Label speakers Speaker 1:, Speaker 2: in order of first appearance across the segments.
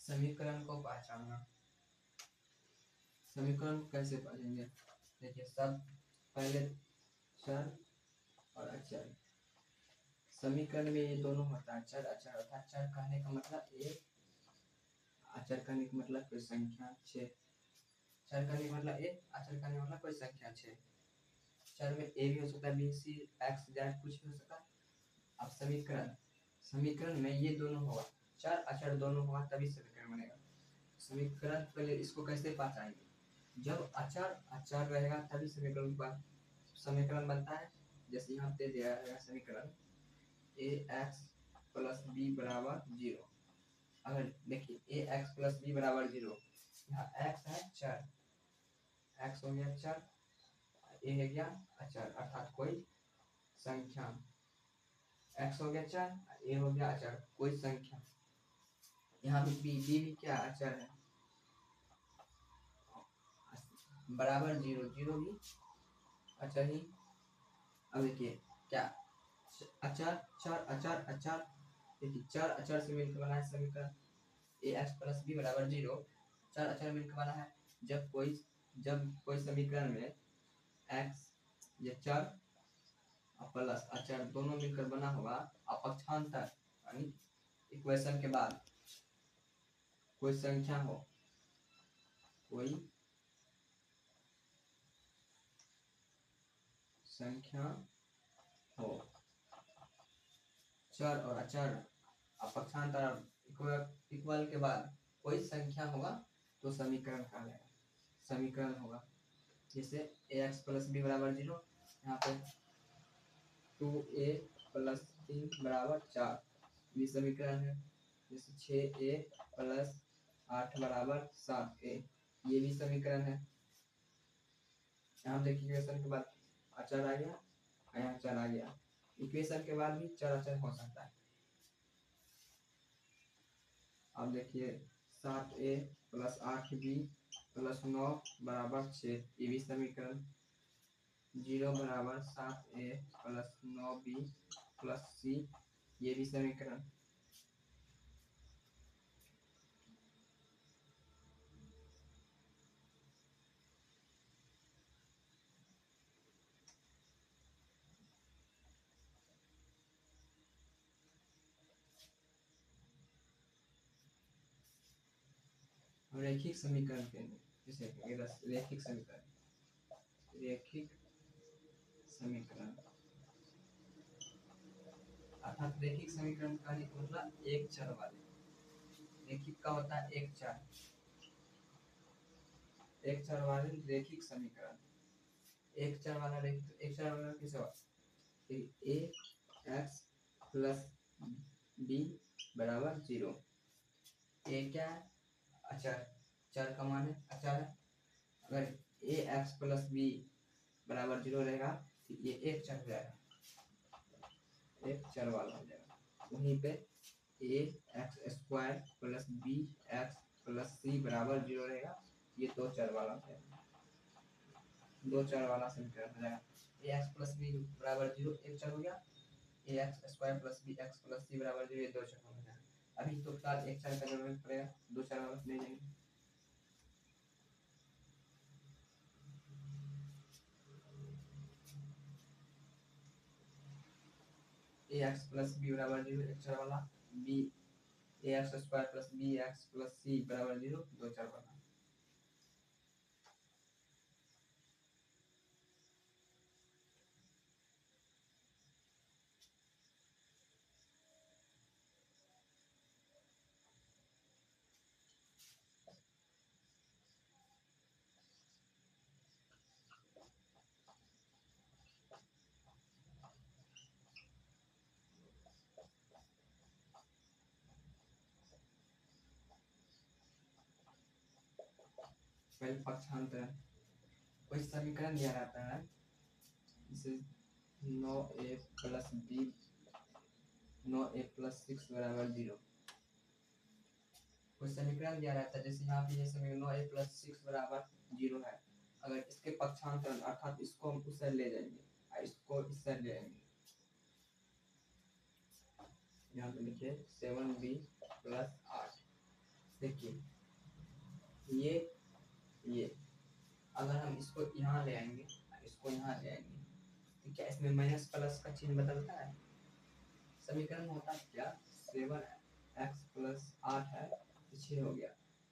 Speaker 1: समीकरण को पहचानना। समीकरण को कैसे पढ़ेंगे? देखिए, सब पहले चर और अचर। समीकरण में ये दोनों होता है, चर अचर। अर्थात चर कहने का मतलब एक, अचर कहने का मतलब कोई संख्या 6। चर कहने का मतलब एक, अचर कहने का मतलब कोई संख्या 6। चर में ए भी हो सकता है, बी, सी, एक्स, जेड कुछ भी हो सकता है। अब समीकरण में ये दोनों होगा, चर अचर दोनों होगा तभी समीकरण बनेगा। समीकरण पहले इसको कैसे पहचानेंगे? जब अचर अचर रहेगा तभी समीकरण बनता है। जैसे यहाँ पे दिया है समीकरण ए एक्स प्लस बी बराबर 0। अगर देखिए ए एक्स प्लस बी बराबर 0, यहाँ एक्स है चर, एक्स हो गया चर, ए है गया अचर अर्थात कोई संख्या। एक्स हो गया चर, ए हो गया अचर कोई संख्या। यहाँ पे बी भी क्या अचर है, बराबर 0, 0 भी अचर ही। अब देखिए क्या अचर चर अचर अचर, देखिए चर अचर से मिलकर बना है समीकरण ए एक्स प्लस बी बराबर 0। चर अचर मिलकर बना है। जब कोई समीकरण में एक्स या चर प्लस अचर दोनों मिलकर बना होगा, अपक्षांतर यानी इक्वेशन के बाद कोई संख्या हो, कोई संख्या हो, चर और अचर अपक्षांतर इक्वल के बाद कोई संख्या होगा तो समीकरण कहलाएगा, समीकरण होगा। जैसे ए एक्स प्लस बी बराबर 0, यहाँ पे 2a प्लस 3 बराबर 4, ये समीकरण है। जैसे 6a प्लस 8 बराबर 7a, ये भी समीकरण है। यहाँ देखिए इक्वेशन के बाद अचर आ गया, यहाँ चर आ गया। इक्वेशन के बाद भी चर अचर हो सकता है। अब देखिए 7a प्लस 8b प्लस 9 बराबर 6, ये भी समीकरण। 0 बराबर 7a plus 9b plus c, ये भी समीकरण। रैखिक समीकरण के जैसे रैखिक समीकरण, रैखिक समीकरण अर्थात रैखिक समीकरण का मतलब एक चर वाले। रैखिक का होता है एक चर वाले रैखिक समीकरण। एक चर वाला किसे होगा? ए एक्स प्लस बी बराबर 0। ए क्या है? अचर, चर का मान है अचर है। अगर ए एक्स प्लस बी बराबर 0 रहेगा तो ये एक चर हो जाएगा, एक चर वाला हो जाएगा। वहीं पे A X square plus B X plus C बराबर 0 रहेगा, ये दो चर वाला हो जाएगा, दो चर वाला समीकरण हो जाएगा। ए एक्स प्लस बी बराबर 0 एक चर हो गया, A X square plus B X plus C बराबर 0 ये दो चर हो जाएगा। अभी तो फिलहाल एक चर का जरूरत पड़ेगा, दो चर वाला नहीं जाएंगे। ए एक्स प्लस बी बराबर 0 एक चर वाला, B A X square plus B X plus C बराबर 0 दो चर वाला। पहले पक्षांतर, कोई समीकरण दिया रहता है जैसे 9a plus B 9a plus 6 बराबर 0। कोई समीकरण दिया रहता है जैसे यहाँ पे ये समीकरण 9a प्लस 6 बराबर 0 है। अगर इसके पक्षांतर अर्थात इसको हम उस साइड ले जाएंगे और इसको इस साइड ले आएंगे, यहाँ पे लिखिए 7b प्लस 8, देखिए ये अगर हम इसको यहाँ ले आएंगे, इसको यहाँ ले आएंगे, तो क्या इसमें माइनस प्लस का चिन्ह बदलता है? समीकरण होता है क्या, 7x प्लस 8 है, 6 हो गया।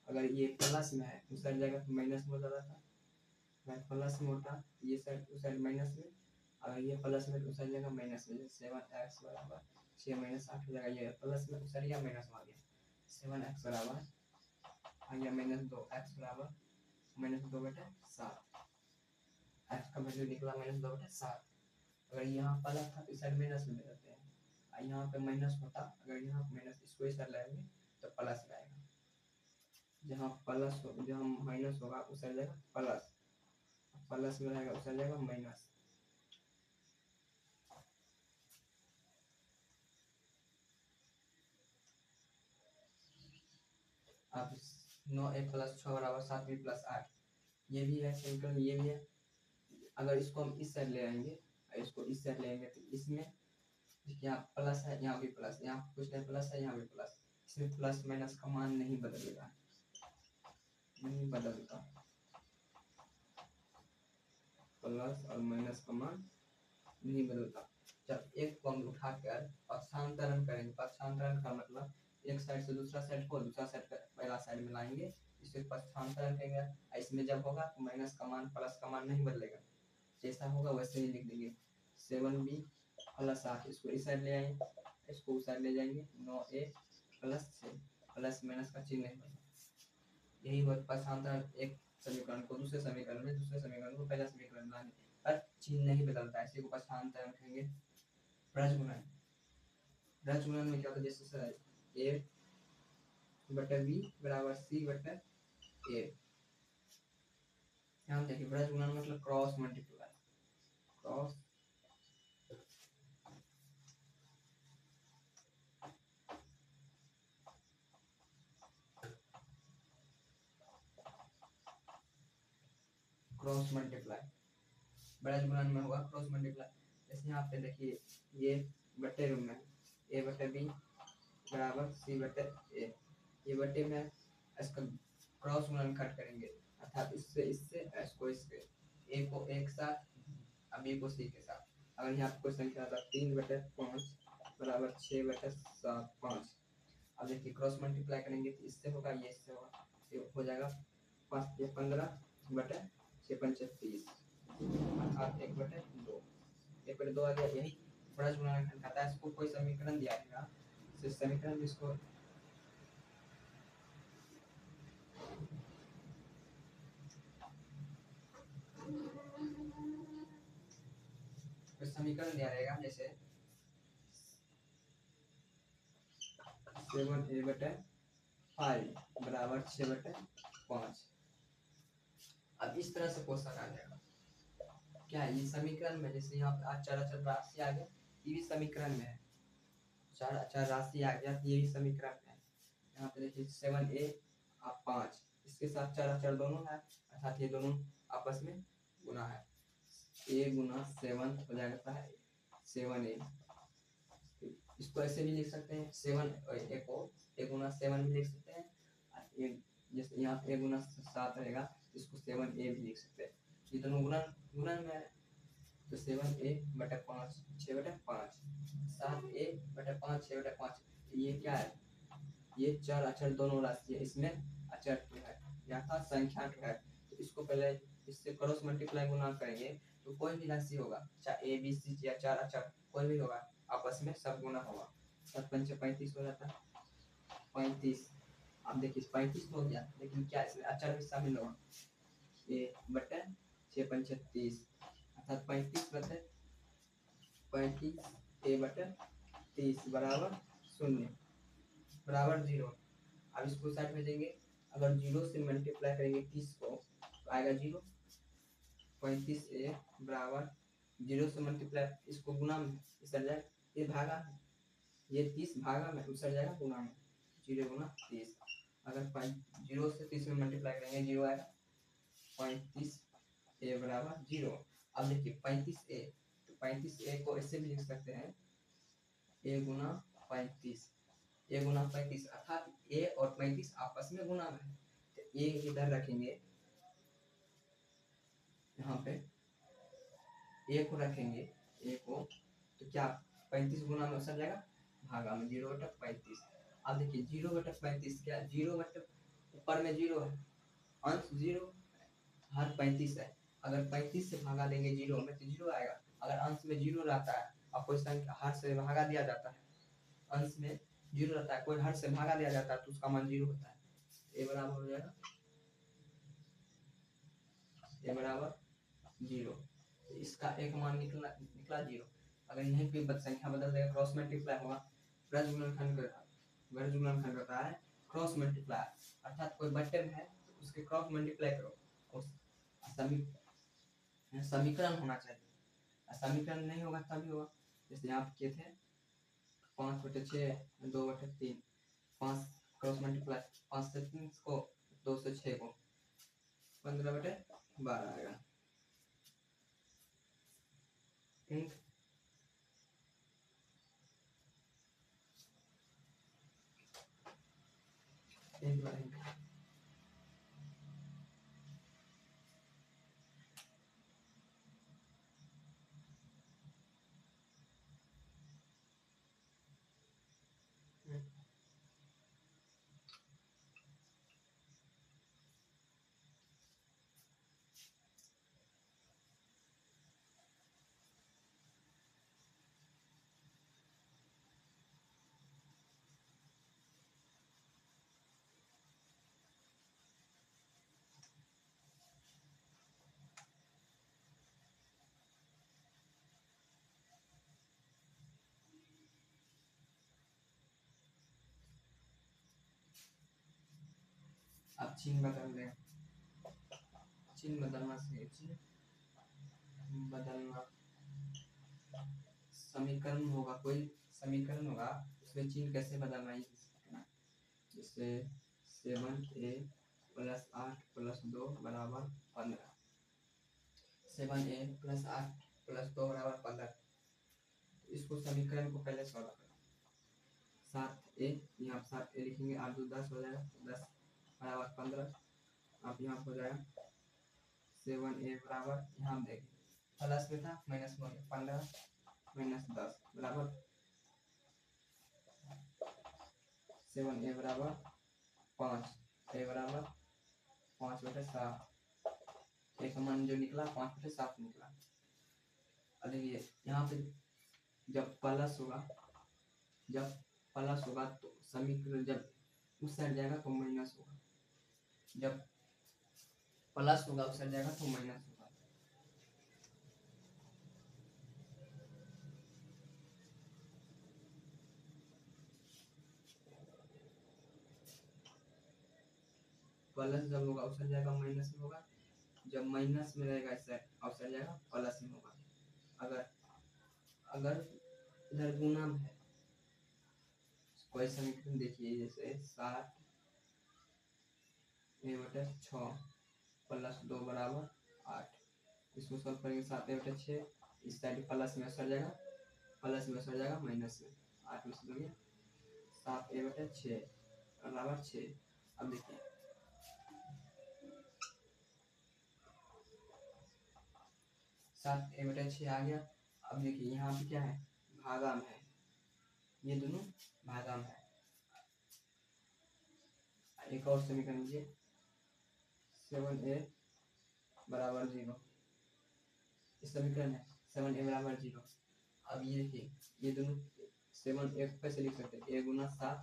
Speaker 1: अगर ये प्लस में है उस साइड जाएगा तो माइनस में हो जाता था, अगर प्लस में होता ये साइड उस साइड माइनस में, अगर ये प्लस में तो उस साइड जाएगा माइनस में। 7x बराबर 6 माइनस 8 हो जाएगा, ये प्लस में उस साइड या माइनस में आ गया। 7x बराबर आ गया -2x बराबर -2/7, x का वैल्यू निकला -2/7। अगर यहाँ प्लस था तो इस साइड माइनस में ले जाते हैं, यहाँ पे माइनस होता, अगर यहाँ माइनस इसको इस साइड लाएंगे तो प्लस आएगा, जहाँ प्लस हो जहाँ माइनस होगा उस साइड जाएगा प्लस, प्लस में रहेगा उस साइड जाएगा माइनस। अब 9a + 6 = 7b + 8, ये भी है समीकरण, ये भी है। अगर इसको हम इस साइड ले आएंगे, इसको इस साइड ले आएंगे तो इसमें यहाँ प्लस है, यहाँ भी प्लस, यहाँ कुछ नहीं प्लस है, यहाँ भी प्लस, इसमें प्लस माइनस का मान नहीं बदलेगा, नहीं बदलता, प्लस और माइनस का मान नहीं बदलता। जब एक को हम उठाकर पक्षांतरण करेंगे, पक्षांतरण का मतलब एक साइड से दूसरा साइड को दूसरा साइड पहला साइड में लाएंगे, इसे पक्षांतरण करेंगे। इसमें जब होगा तो माइनस का मान प्लस का मान नहीं बदलेगा, जैसा होगा वैसे ही लिख देंगे। 7b + 8, इसको इस साइड ले आएंगे, इसको उस साइड ले जाएंगे। 9a + 6, प्लस माइनस का चिन्ह नहीं बदलेगा। यही हुआ पक्षांतरण, एक समीकरण को दूसरे समीकरण में, दूसरे समीकरण को पहला समीकरण में लाने पर चिन्ह नहीं बदलता है, इसी को पक्षांतरण कहेंगे। प्रजगुणन, प्रजगुणन में क्या होता है, जैसे a/b = c/a, यहाँ देखिए प्रजगुणन मतलब cross multiply, cross cross multiply, प्रजगुणन में होगा क्रॉस मल्टीप्लाई। जैसे यहाँ पे देखिए ये बटे रूप में a/b = c/a, ये बटे में इसका क्रॉस गुणन कट करेंगे, अर्थात इससे इससे इसको इसके, a को एक साथ, अब b को c के साथ। अगर यहाँ पे कोई संख्या आता 3/5 = 6/7 5, अब देखिए क्रॉस मल्टीप्लाई करेंगे तो इससे होगा, ये इससे होगा, ये हो जाएगा 5 × 15/6 × 30, अर्थात 1/2, 1/2 आ गया। यही प्रजगुणन कहता है। इसको कोई समीकरण दिया जाएगा, इस समीकरण जिसको समीकरण दिया रहेगा, जैसे 7a/5 = 6/5। अब इस तरह से क्वेश्चन आ जाएगा, क्या है ये समीकरण में, जैसे यहाँ पे अचर अचर राशि आ गया, ये भी समीकरण में है, चार अचर राशि आ गया, ये भी समीकरण में है। यहाँ पे देखिए 7a और 5, इसके साथ चार अचर दोनों है, अर्थात ये दोनों आपस में गुना है, a × 7 हो जाएगा 7a। इसको ऐसे भी लिख सकते हैं, 7a को a × 7 भी लिख सकते हैं, जैसे यहाँ a × 7 रहेगा, इसको 7a भी लिख सकते हैं। ये दोनों गुणन में है, तो 7a/5 6/5, 7a/5 6/5, ये क्या है, ये चार अचर दोनों राशि है, इसमें अचर है या संख्या है, तो इसको पहले इससे क्रॉस मल्टीप्लाई गुना करेंगे तो कोई भी राशि होगा, चाहे ए बी सी या चार अचर कोई भी होगा, आपस में सब गुना होगा। 7 × 5 = 35 हो जाता है, 35। अब देखिए 35 हो गया, लेकिन क्या इसमें अचर भी शामिल होगा, a/6 × 5 = 30, अर्थात 35 a/30 = 0 बराबर 0। अब इसको साइड में देंगे, अगर 0 से मल्टीप्लाई करेंगे 30 को तो आएगा 0। 35a बराबर 0 से मल्टीप्लाई, इसको गुना में इस जाएगा, ये भागा है, ये 30 भागा में उस जाएगा गुना में, 0 × 30। अगर 0 से 30 में मल्टीप्लाई करेंगे 0 आएगा, 35a बराबर 0। अब देखिए 35a, तो 35a को ऐसे भी लिख सकते हैं a × 35, ए गुना 35 अर्थात ए और 35 आपस में गुना में है। तो ए इधर रखेंगे, यहाँ पे ए को रखेंगे, ए को तो क्या 35 गुना में सब जाएगा भागा में 0/35। अब देखिए 0/35 क्या 0 ऊपर में 0 है, अंश 0 हर 35 है। अगर 35 से भागा देंगे 0 में तो 0 आएगा। अगर अंश में 0 रहता है और कोई संख्या हर से भागा दिया जाता है, अंश में 0 रहता है, कोई हर से भागा दिया जाता है तो उसका मान 0 होता है। ए बराबर हो जाएगा ए बराबर 0। इसका एक मान निकला 0। अगर यहीं पे संख्या बदल देगा, क्रॉस मल्टीप्लाई होगा, प्लस गुणनखंड करता है क्रॉस मल्टीप्लाई, अर्थात कोई बट्टे में है तो उसके क्रॉस मल्टीप्लाई करो, उस समीकरण होना चाहिए। समीकरण नहीं होगा तभी होगा। जैसे आप किए थे 5/6 2/3 5 क्रॉस मल्टीप्लाई 5 से 3 को 2 से 6 को 15/12 आएगा। ठीक, एक बार अब चिन्ह बदल दें, चिन्ह बदलना से चिन्ह बदलना, समीकरण होगा, कोई समीकरण होगा उसमें चिन्ह कैसे बदलना है, जैसे 7a + 8 + 2 = 15, 7a + 8 + 2 = 15। इसको समीकरण को पहले सॉल्व करें। 7a यहाँ 7a लिखेंगे, 8 2 10 हो जाएगा, 10 = 15। आप यहाँ हो जाएगा 7a बराबर, यहाँ देखिए प्लस में था माइनस में 15 - 10 बराबर 7a बराबर 5, a बराबर 5/7। एक मान जो निकला 5/7 निकला। अब देखिए यहाँ पे जब प्लस होगा तो समीकरण जब उस साइड जाएगा तो माइनस होगा, जब प्लस होगा उस साइड जाएगा तो माइनस होगा। प्लस जब होगा उस साइड जाएगा माइनस में होगा, जब माइनस में रहेगा इस साइड उस साइड जाएगा प्लस में होगा। अगर इधर गुना में है, कोई समीकरण देखिए जैसे 7a/6 + 2 = 8, इसको सॉल्व करेंगे 7a/6, इस साइड प्लस में सर जाएगा, प्लस में सर जाएगा माइनस में, 8 में से दोगे 7a/6 बराबर 6। अब देखिए 7a/6 आ गया। अब देखिए यहाँ पे क्या है, भागा में है, ये दोनों भागा में है। एक और समीकरण लीजिए 7a बराबर 0, इस समीकरण है 7a बराबर 0। अब ये देखिए ये दोनों 7a कैसे लिख सकते हैं, a गुना 7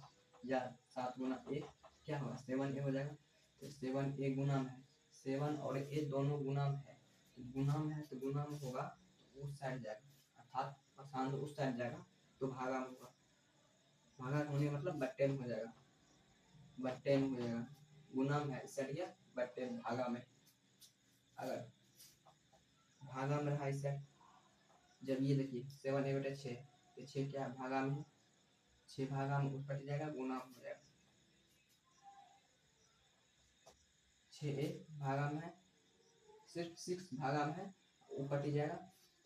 Speaker 1: या 7 गुना a क्या होगा 7a हो जाएगा। तो 7a गुना में है, 7 और a दोनों गुना में है, तो गुना में है तो गुना में होगा तो उस साइड जाएगा, अर्थात आसान उस साइड जाएगा तो भागा में होगा, भागा होने मतलब बट्टे में हो जाएगा, बट्टे में हो जाएगा। गुना में है इस साइड गया बट्टे में, भागा में, अगर भागा में रहा इस साइड, जब ये देखिए 7a/6 तो 6 क्या भागा में है, 6 भागा में ऊपर कट जाएगा, गुना में हो जाएगा, 6a भागा में है, सिर्फ 6 भागा में है, ऊपर कट जाएगा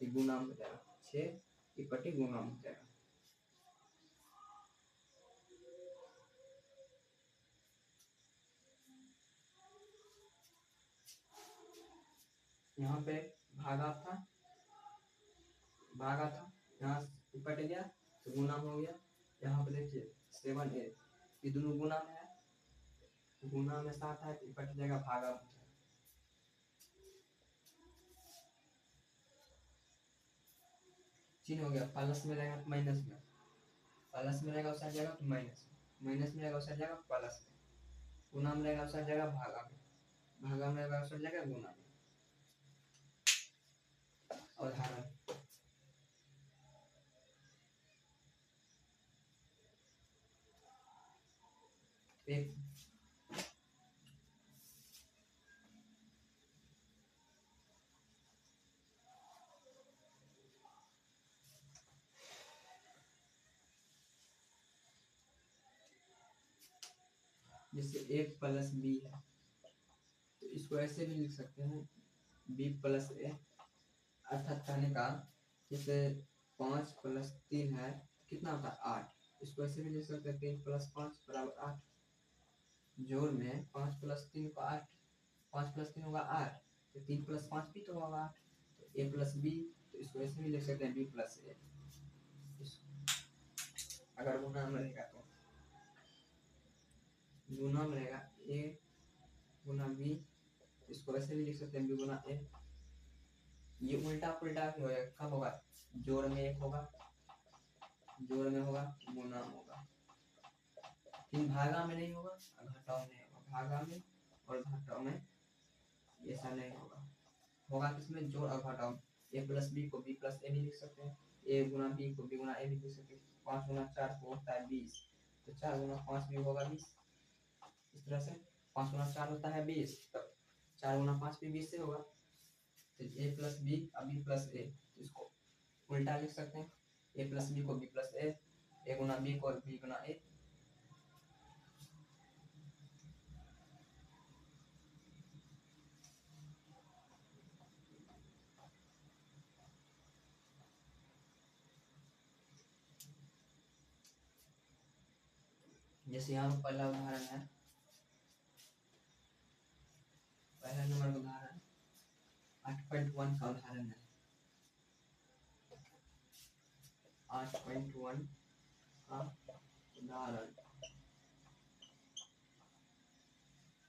Speaker 1: तो गुना में हो जाएगा, 6 ऊपर गुना में हो जाएगा। यहाँ पे भागा था, यहाँ पट गया तो गुना हो गया। यहाँ पे देखिए 7a, ये दोनों गुना में है, गुना में 7 है तो पट जाएगा, भागा में। चिन्ह हो गया, प्लस में रहेगा तो माइनस में, प्लस में रहेगा उस साइड जाएगा तो माइनस में, माइनस में रहेगा उस साइड जाएगा प्लस में, गुना में रहेगा उस साइड जाएगा भागा में, भागा में रहेगा उस साइड जाएगा गुना में। उदाहरण एक, जैसे a प्लस बी है तो इसको ऐसे भी लिख सकते हैं b प्लस ए, अर्थात कहने का जैसे 5 प्लस 3 है कितना होता है 8, इसको ऐसे भी लिख सकते हैं 3 प्लस 5 बराबर 8, जोड़ में 5 प्लस 3 को 8, 5 प्लस 3 होगा 8, तो 3 प्लस 5 भी तो होगा 8, तो a प्लस बी, तो इसको ऐसे भी लिख सकते हैं b प्लस ए, अगर गुना में रहेगा तो गुना में रहेगा a गुना b, इसको ऐसे भी लिख सकते हैं b गुना a। ये उल्टा पुल्टा भी होगा, कब होगा, जोड़ में एक होगा, जोड़ में होगा, गुना में होगा, लेकिन भागा में नहीं होगा, घटाव में होगा, भागा में और घटाव में ऐसा नहीं होगा, होगा किसमें, जोड़ और घटाव। a प्लस बी को b प्लस ए भी लिख सकते हैं, a गुना b को b गुना ए भी लिख सकते हैं, 5 गुना 4 को होता है 20, तो 4 गुना 5 भी होगा 20, इस तरह से 5 गुना 4 होता है 20, तब 4 गुना 5 भी 20 से होगा, तो a प्लस बी और b प्लस ए, इसको उल्टा लिख सकते हैं, a प्लस बी को b प्लस ए गुना बी को b गुना ए। जैसे यहाँ पहला उदाहरण है, पहला नंबर का उदाहरण 8.1 का उदाहरण है, 8.1 का उदाहरण,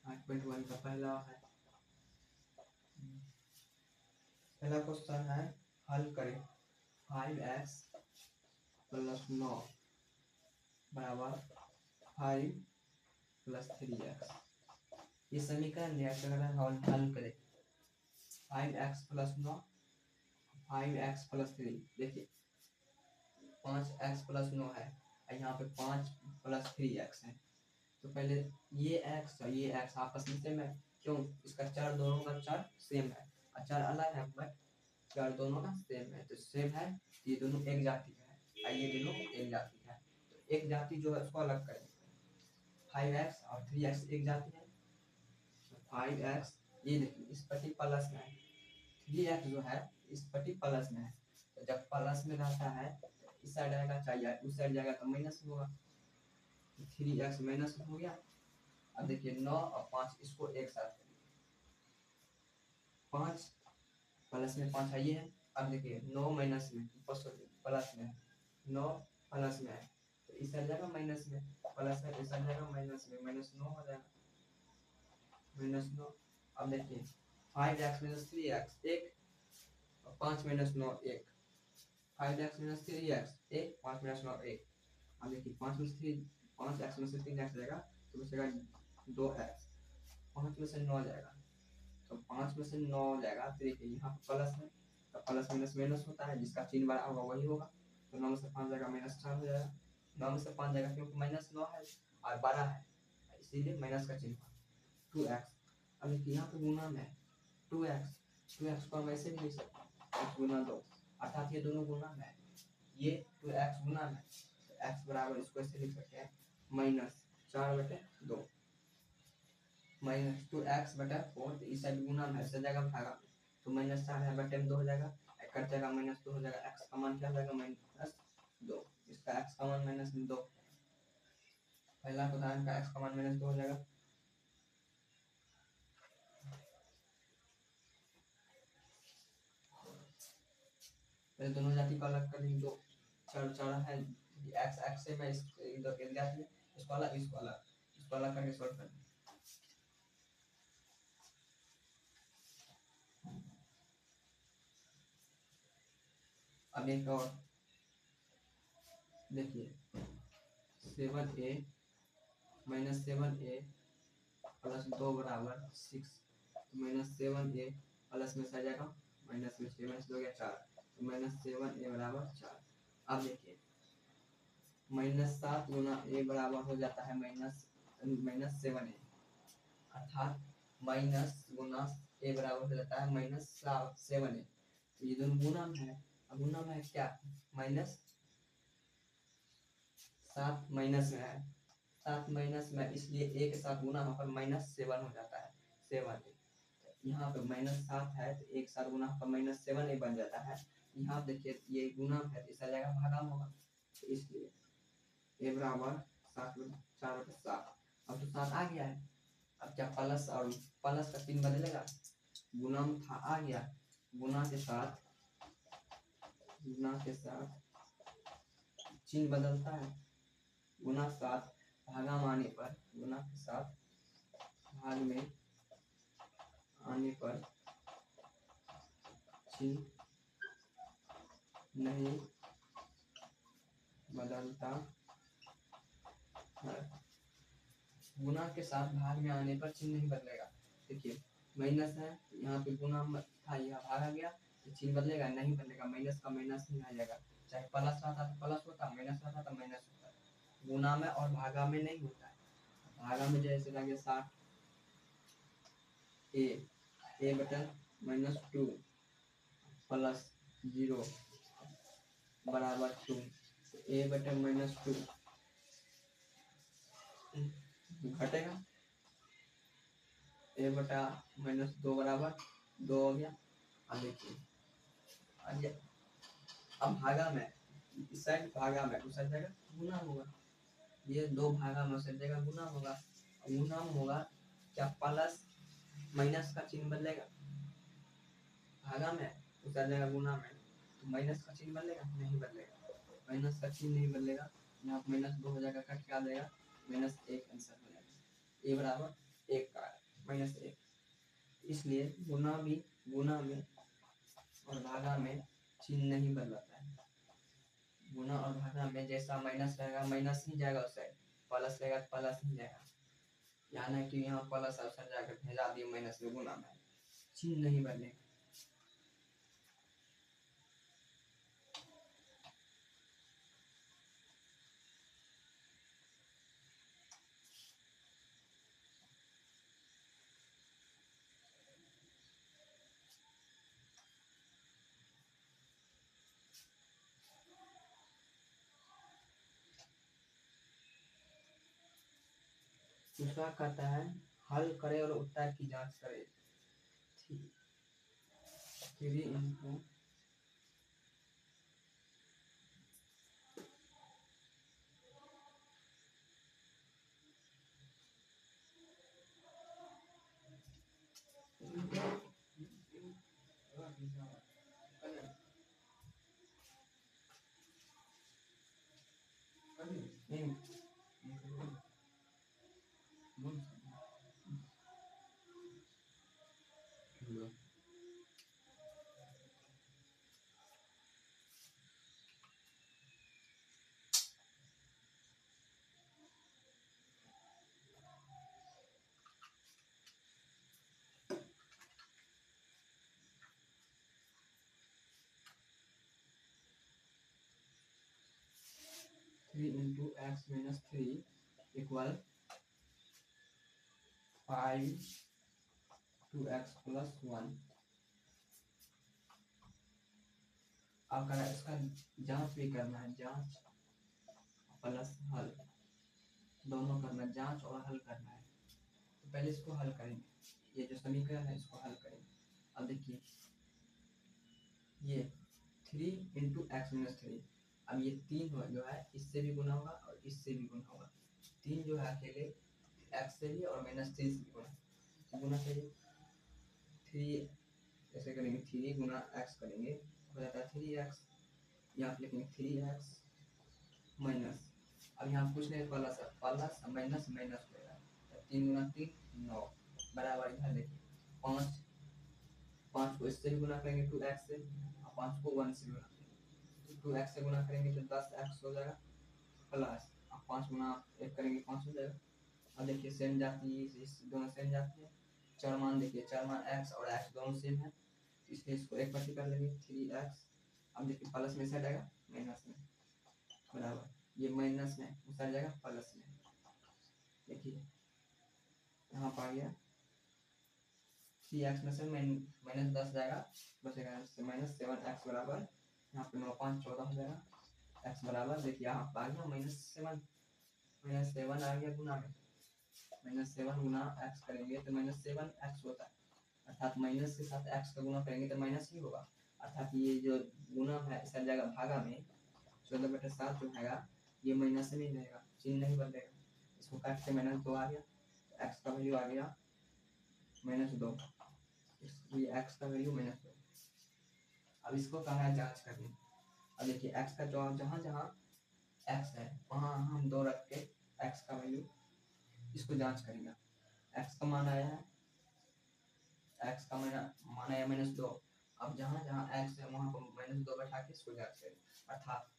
Speaker 1: 8.1 का पहला है, पहला क्वेश्चन है, हल करें 5x प्लस 9 बराबर 5 प्लस 3x, ये समीकरण हल करें 5x प्लस 9, 5x प्लस 3, देखिए 5x प्लस 9 है, यहाँ पे 5 प्लस 3x है, तो पहले ये x और ये x आपस में सेम है, क्यों, इसका चार दोनों का चार सेम है, चार अलग है बट चार दोनों का सेम है, तो सेम है, ये दोनों एक जाति का है, ये दोनों एक जाति का है, तो एक जाति जो है उसको अलग करेंगे, 5x और 3x एक जाति है, 5x ये देखिए इस पट्टी प्लस में है, 3x जो है इस पट्टी प्लस में है, तो जब प्लस में रहता है तो इस साइड आएगा चाहिए, उस साइड जाएगा तो माइनस में होगा, 3x माइनस में हो गया। अब देखिए 9 और 5 इसको एक साथ, 5 प्लस में 5 है ये है, अब देखिए 9 माइनस में प्लस में, 9 प्लस में है तो इस साइड जाएगा माइनस में, प्लस में इस साइड जाएगा माइनस में, माइनस 9 हो जाएगा, माइनस 9। अब देखिए 5x माइनस 3x 1 और 5 minus 9 1, 5x minus 3x 1, 5 minus 9 1, अब देखिए 5 में से 3, 5x में से 3x जाएगा तो बचेगा 2x, 5 में से 9 जाएगा तो 5 में से 9 जाएगा, तो देखिए यहाँ प्लस है तो प्लस माइनस माइनस होता है, जिसका चिन्ह बड़ा होगा वही होगा, तो 9 में से 5 जाएगा माइनस 4 हो जाएगा, 9 में से 5 जाएगा क्योंकि माइनस 9 है और बड़ा है इसीलिए माइनस का चिन्ह 2x। अब देखिए यहाँ पे गुना में 2x को हम ऐसे भी लिख सकते हैं x गुना 2, अर्थात ये दोनों गुना में, ये 2x गुना में, तो x बराबर इसको ऐसे लिख सकते हैं माइनस 4/2, माइनस 2x/4, तो इस साइड गुना में ऐसे जाएगा भागा में, तो माइनस 4 है बटे में 2 हो जाएगा, कट जाएगा माइनस 2 हो जाएगा, x का मान क्या हो जाएगा -2, इसका x का मान -2, पहला उदाहरण का x का मान -2 हो जाएगा। पहले दोनों जाति को अलग कर लेंगे। दो चार है एक्स एक्स से मैं इधर इसको अलग करके सॉल्व कर। अब एक और देखिए 7a माइनस 7a प्लस 2 बराबर 6 -7a प्लस में से आ जाएगा माइनस में 6 माइनस 2 गया 4 तो -7a बराबर 4। अब देखिए -7 गुना a बराबर हो जाता है -7a अर्थात माइनस गुना a बराबर हो जाता है -7a। तो ये दोनों गुना में है। अब गुना में है क्या -7 माइनस में है 7 माइनस में, इसलिए a के साथ गुना होकर -7 हो जाता है 7a। यहाँ पे -7 है तो एक साथ गुना होकर -7a बन जाता है। यहाँ देखिए ये गुना है तो इसका जगह भागा होगा, तो इसलिए a बराबर 4/7। अब तो 7 आ गया है। अब क्या प्लस और प्लस का चिन्ह बदलेगा, गुना में था आ गया, गुना के साथ चिन्ह बदलता है। गुना 7 भागा में आने पर, गुना के साथ भाग में आने पर चिन्ह नहीं बदलता है। गुना के साथ भाग में आने पर चिन्ह नहीं बदलेगा। देखिए माइनस है यहाँ पे गुना था, यहाँ भागा गया तो चिन्ह बदलेगा नहीं बदलेगा, माइनस का माइनस ही आ जाएगा। चाहे प्लस रहता तो प्लस होता, माइनस रहता तो माइनस होता। गुना में और भागा में नहीं होता है। भागा में जैसे लगे 60 a बटा -2 प्लस 0 बराबर 2, तो a बटा -2 घटेगा, a बटा -2 बराबर 2 हो गया। अब देखिए अब भागा में इस साइड भागा में उस साइड जगह गुना होगा, ये 2 भागा में उस साइड जगह गुना होगा। गुना में होगा क्या प्लस माइनस का चिन्ह बदलेगा, भागा में उस साइड जगह गुना में तो माइनस का चिन्ह बदलेगा नहीं बदलेगा, माइनस का चिन्ह नहीं बदलेगा। यहाँ -2 हो जाएगा, कट के आ जाएगा -1 आंसर हो जाएगा। a बराबर 1 का -1, इसलिए गुना में और भागा में चिन्ह नहीं बदलता है। गुना और भागा में जैसा माइनस रहेगा माइनस ही जाएगा उस साइड, प्लस रहेगा तो प्लस ही जाएगा। यहाँ नहीं कि यहाँ प्लस अवसर जाकर भेजा दिए माइनस में, गुना में चिन्ह नहीं बदलेगा। दूसरा कहता है हल करे और उत्तर की जांच करे। 3 into x minus 3 equal 5 2x plus 1। अब करना इसका जांच भी करना है, जांच प्लस हल दोनों करना, जांच और हल करना है। तो पहले इसको हल करेंगे, ये जो समीकरण है इसको हल करेंगे। अब देखिए ये 3 इंटू एक्स माइनस 3, अब ये 3 जो है इससे भी गुना होगा और इससे भी गुना होगा। 3 जो है अकेले एक्स से भी और -3 से भी गुना चाहिए। 3 ऐसे करेंगे, 3 गुना एक्स करेंगे हो जाता है 3x, यहाँ पे लिखेंगे 3x माइनस, अब यहाँ कुछ नहीं प्लस है, प्लस माइनस माइनस हो जाएगा, तो 3 गुना 3 9 बराबर, यहाँ देखिए 5, 5 को इससे भी गुना करेंगे 2x से, और 5 को 1 से गुना करेंगे, 2x से गुना करेंगे तो 10x हो जाएगा, प्लस अब 5 गुना 1 करेंगे 5 हो जाएगा। अब देखिए सेम जाती है, इस दोनों सेम जाती है, चर मान देखिए, चर मान x और x दोनों सेम है, इसलिए इसको एक पट्टी कर लेंगे 3x। अब देखिए प्लस में सट जाएगा माइनस में, बराबर ये माइनस में सट जाएगा प्लस में, देखिए यहाँ पर आ गया 3x में से माइनस 10 जाएगा, बचेगा माइनस 7x बराबर, यहाँ पे 9 5 14 हो जाएगा, x बराबर देखिए यहाँ पर आ गया -7, -7 आ गया गुना में, -7 गुना x करेंगे तो -7x होता है, अर्थात माइनस के साथ x का गुना करेंगे तो माइनस ही होगा, अर्थात ये जो गुना है इस जगह भागा में 14/7 जो है ये माइनस में रहेगा, चिन्ह नहीं बदलेगा, इसको काट के -2 आ गया, तो x का वैल्यू आ गया -2, ये x का वैल्यू -2। अब इसको कहा है जांच करनी, अब देखिए x का जवाब जहाँ जहाँ x है वहाँ हम 2 रख के x का वैल्यू इसको जांच करेंगे, x का मान आया है, x का मान आया -2, अब जहाँ जहाँ x है वहाँ पर -2 बैठा के इसको जांच करें, अर्थात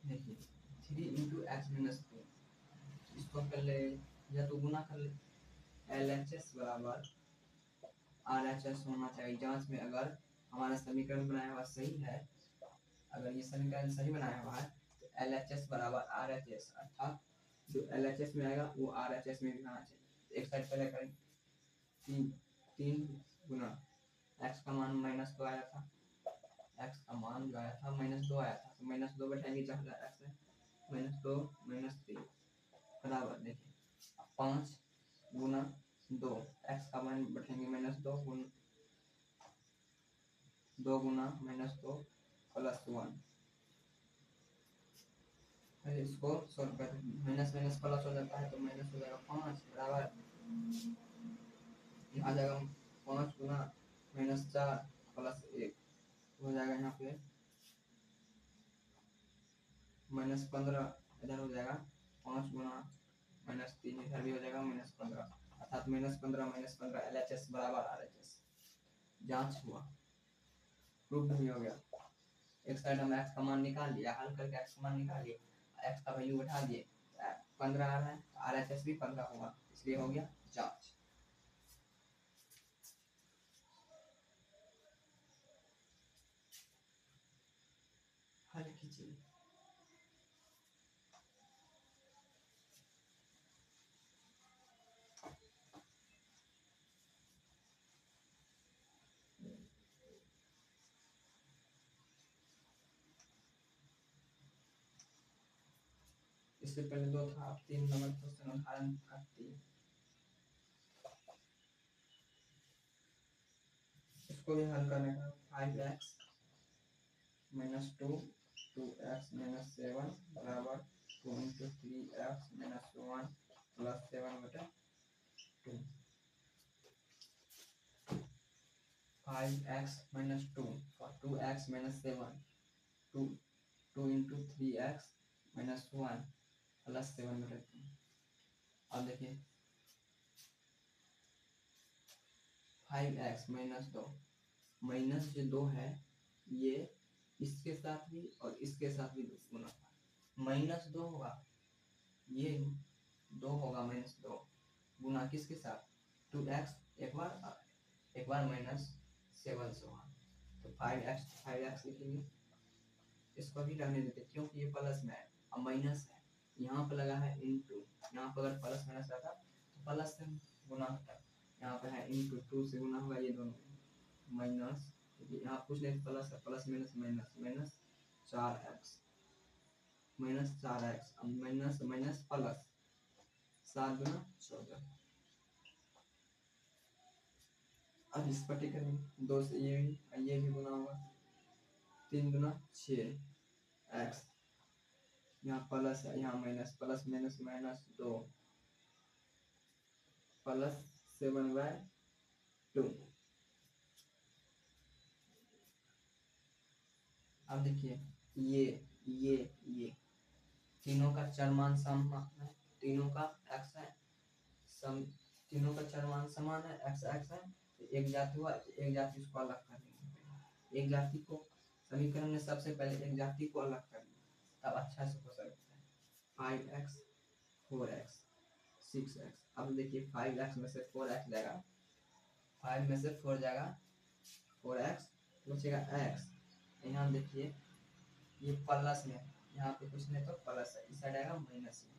Speaker 1: देखिए 3 इंटू एक्स माइनस 2, इसको कर ले या तो गुना कर ले, LHS बराबर RHS होना चाहिए, जांच में अगर हमारा समीकरण बनाया हुआ सही है, अगर ये समीकरण सही बनाया हुआ है तो LHS बराबर RHS, अर्थात जो LHS में आएगा वो RHS में भी आना चाहिए। एक साइड पहले करें, 3 गुना x का मान -2 आया था, x का मान जो आया था -2 आया था, तो -2 बैठाएंगे जहाँ x है, -2 -3 बराबर देखिए 5 गुना 2, x का मान बैठेंगे -2 गुना 2 गुना -2 प्लस 1, फिर इसको सॉल्व कर, माइनस माइनस प्लस हो जाता है तो माइनस हो जाएगा 5 बराबर, यहाँ आ जाएगा 5 गुना -4 प्लस 1 हो जाएगा, यहाँ पे -15 इधर हो जाएगा, 5 गुना -3 इधर भी हो जाएगा -15, अर्थात -15 -15 LHS बराबर RHS, जांच हुआ, प्रूफ भी हो गया। एक साइड हम x का मान निकाल लिया, हल करके x का मान निकाल लिया, x का वैल्यू बैठा दिए, 15 आ रहा है, RHS भी 15 होगा, इसलिए हो गया जांच। हल कीजिए, इससे पहले 2 था, अब 3 नंबर क्वेश्चन उदाहरण करते हैं, इसको भी हल करने का 5x माइनस 2 2x माइनस 7 बराबर 2 into 3x minus 1 plus 7/2, 5x minus 2 और 2x minus 7, 2 into 3x minus 1 plus 7/2। अब देखिए 5x माइनस 2, माइनस जो 2 है ये इसके साथ भी और इसके साथ भी गुना, -2 होगा, ये 2 होगा -2 गुना किसके साथ 2x, एक बार -7 से होगा, तो 5x लिखेंगे, इसको भी रहने देते क्योंकि ये प्लस में है, अब माइनस है, यहाँ पर लगा है इंटू, यहाँ पर अगर प्लस माइनस रहता तो प्लस से गुना होता, यहाँ पे है इंटू 2 से गुना होगा, ये दोनों माइनस, यहाँ कुछ नहीं प्लस है, plus minus minus minus 4x अब माइनस माइनस प्लस 7 गुना 14, अब इस पट्टी करेंगे 2 से ये भी गुना होगा, 3 गुना 6 x यहाँ प्लस है, यहाँ minus, plus minus minus 2 plus 7/2। अब देखिए ये तीनों का चरमान समान है, तीनों का x है, तीनों का चरमान समान है, x x है, तो एक जाति हुआ, एक जाति उसको अलग कर देंगे। एक जाति को समीकरण में सबसे पहले एक जाति को अलग कर देंगे, तब अच्छा से हो सकता है। 5x 4x 6x। अब देखिए 5x में से 4x जाएगा, 5 में से 4 जाएगा, 4x बचेगा x। यहाँ देखिए ये प्लस में, यहाँ पे कुछ नहीं तो प्लस है, इस साइड आएगा माइनस में,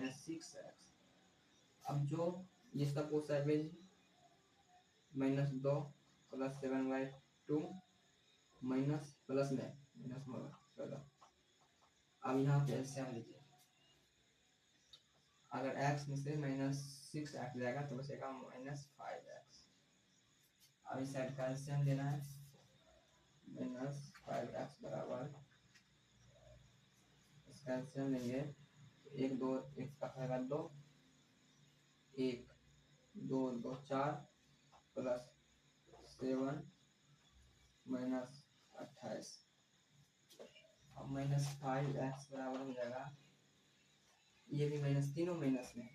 Speaker 1: -6x। अब जो ये सब को साइड में -2 प्लस 7/2 माइनस प्लस में माइनस होगा 14। अब यहाँ पे एलसीएम लीजिए, अगर x में से -6x जाएगा तो बचेगा -5x। अब इस साइड का एलसीएम लेना है, -5x बराबर, इसका एलसीएम लेंगे, 1 2 1 का होगा 2, 1 2 2 4 प्लस 7 -28। अब -5x बराबर हो जाएगा, ये भी माइनस, तीनों माइनस में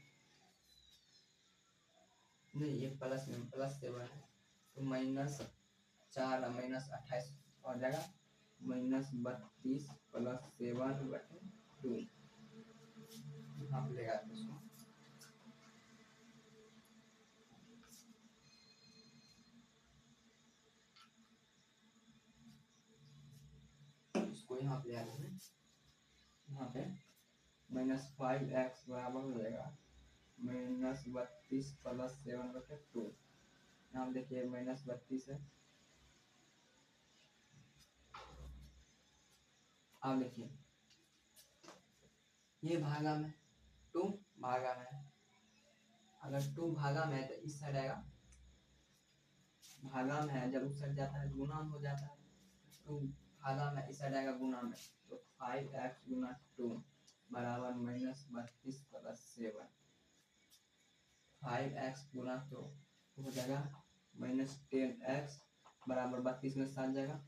Speaker 1: नहीं, ये प्लस में, +7 है तो -4 -28 हो जाएगा, -32 प्लस 7/2। यहाँ पे लेगा इसको, इसको यहाँ पे आ जाए, यहाँ पे -5x बराबर हो जाएगा -32 प्लस 7/2। यहाँ देखिए -32 है। अब देखिए ये भागा में, 2 भागा में, अगर 2 भागा में है तो इस साइड आएगा, भागा में है जब उस साइड जाता है गुणा हो जाता है, 2 भागा में इस साइड आएगा गुणा में, तो 5x गुना 2 बराबर -32 प्लस 7। 5x गुना 2 हो जाएगा -10x बराबर 32 में 7 जाएगा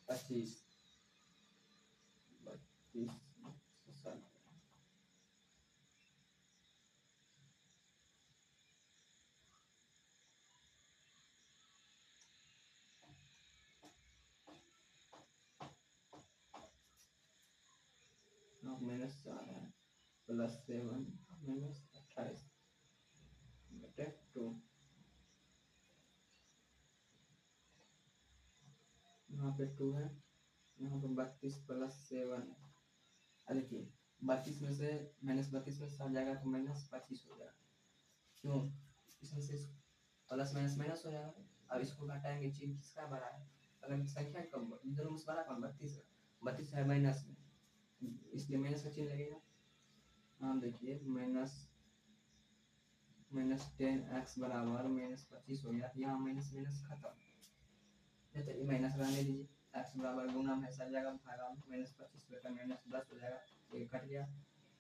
Speaker 1: 25, 32 7। -4 है प्लस 7 -28 बटे 2। यहाँ पे 2 है, यहाँ पे 32 प्लस 7 है। देखिए 32 में से -32 में 7 जाएगा तो -25 हो जाएगा, क्यों, इसमें से प्लस माइनस माइनस हो जाएगा। अब इसको घटाएंगे, चिन्ह किसका बड़ा है, अगर संख्या कम दोनों में से बड़ा कौन, 32 है, 32 है माइनस में, इसलिए माइनस का चिन्ह लगेगा। हाँ देखिए -10x बराबर -25 हो गया, यहाँ माइनस माइनस खत्म, तो ये माइनस रहने दीजिए, x बराबर गुना में सब जगह भागा में, -25 बटा -10 हो जाएगा, ये कट गया,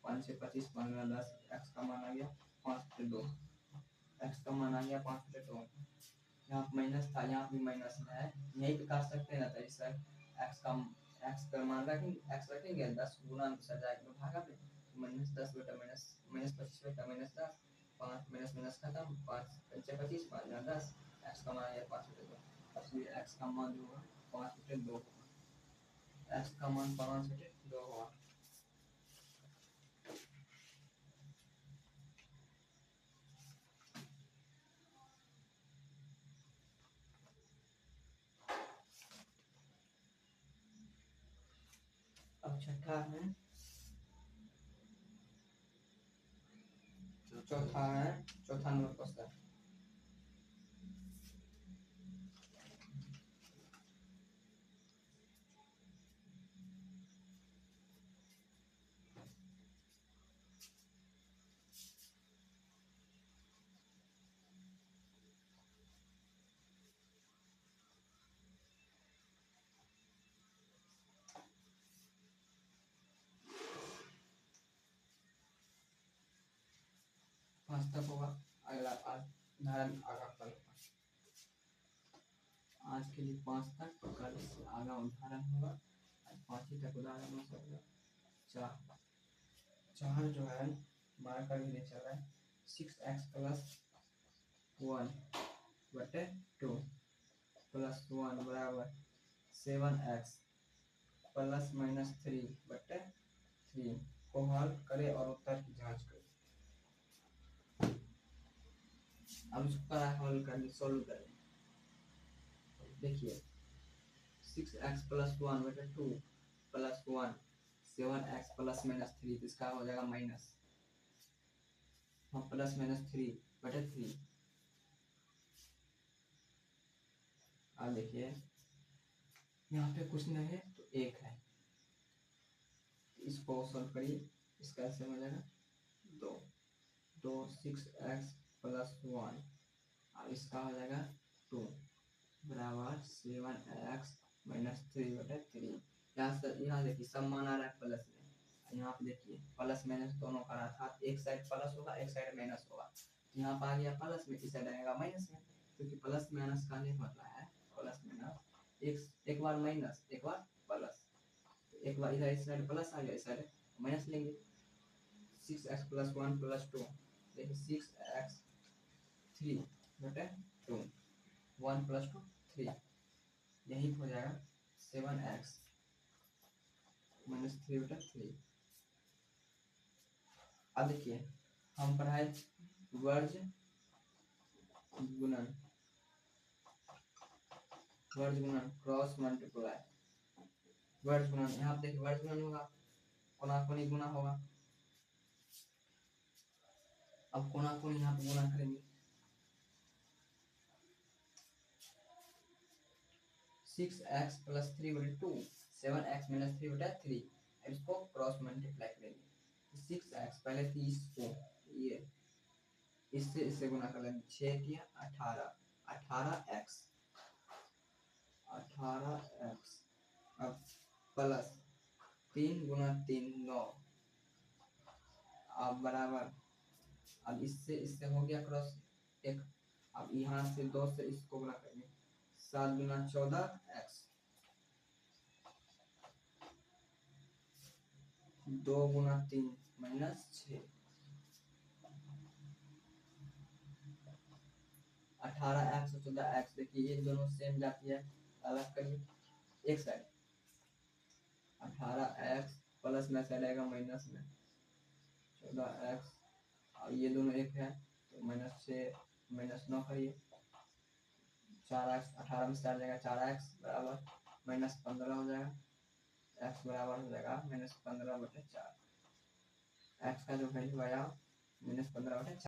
Speaker 1: 5 से 25 15 10, x का मान आ गया 5/2, x का मान आ गया 5/2। यहाँ माइनस था, यहाँ भी माइनस है, यही पे काट सकते हैं ना, तो इसका x का मान रखेंगे 10 गुना में सर जाएगा भागा में, -10 बटा -25 बटा -10, 5 माइनस खत्म, 5 5 25 5 10, x का मान आ गया 5/2। इसलिए x का मान जो होगा 5/2 होगा, x का मान 5/2 होगा। अब छठा है, चौथा नंबर क्वेश्चन। 5 तक होगा। अगला आज उदाहरण आगा कल होगा। आज के लिए 5 तक, कल से आगा उदाहरण होगा। आज 5 ही तक उदाहरण हो सकता। 4 जो है बार का भी चल रहा है। 6x प्लस 1 बटे 2 प्लस 1 बराबर 7x प्लस माइनस 3 बटे 3 को हल करें और उत्तर की जांच करें। अब इसका हल करके सोल्व करें। देखिए 6x प्लस 1 बटे 2 प्लस 1 7x प्लस माइनस 3, तो इसका हो जाएगा माइनस, हाँ प्लस माइनस 3 बटे 3। अब देखिए यहाँ पे कुछ नहीं है तो 1 है, इसको सॉल्व करिए। इसका ऐसे हो जाएगा 2 6x प्लस 1 और इसका हो जाएगा 2 बराबर 7x माइनस 3 बटे 3। यहाँ देखिए सब मान आ रहा है प्लस में। यहाँ पे देखिए प्लस माइनस दोनों का अर्थात एक साइड प्लस होगा एक साइड माइनस होगा। यहाँ पर आ गया प्लस में, इस साइड आएगा माइनस में, क्योंकि प्लस माइनस का नहीं होता है। प्लस माइनस एक बार माइनस एक बार प्लस, एक बार इधर इस साइड प्लस आ गया, इस साइड माइनस लेंगे। 6x प्लस 1 प्लस 2, देखिए 6x 3 बटे 2 1 प्लस 2 3, यही हो जाएगा 7x माइनस 3 बटे 3। अब देखिए हम पढ़ाए वर्ज गुणन क्रॉस मल्टीप्लाई। वर्ज गुणन, यहाँ पे देखिए वर्ज गुणन होगा, कोना कोनी गुना होगा। अब कोना कोनी यहाँ पे गुना करेंगे। 6x प्लस 3 बटे 2 7x माइनस 3 बटे 3, इसको क्रॉस मल्टीप्लाई करेंगे। 6x पहले 30 को ये इससे गुना कर लेंगे, 6 किया 18x अब प्लस 3 गुना 3 9, अब बराबर, अब इससे हो गया क्रॉस एक। अब यहाँ से 2 से इसको गुना करेंगे, 7 गुना 14x 2 गुना 3 माइनस 6 18x 14x। देखिए ये दोनों सेम जाती है, अलग करिए एक साइड। 18x प्लस में साइड आएगा माइनस में 14x, और ये दोनों एक है तो माइनस 6 माइनस 9 करिए। 4x 18 में साइड जाएगा 4x बराबर माइनस 15 हो जाएगा, x बराबर हो जाएगा माइनस 15 बटे 4। x का जो वैल्यू आया माइनस 15 बटे 4।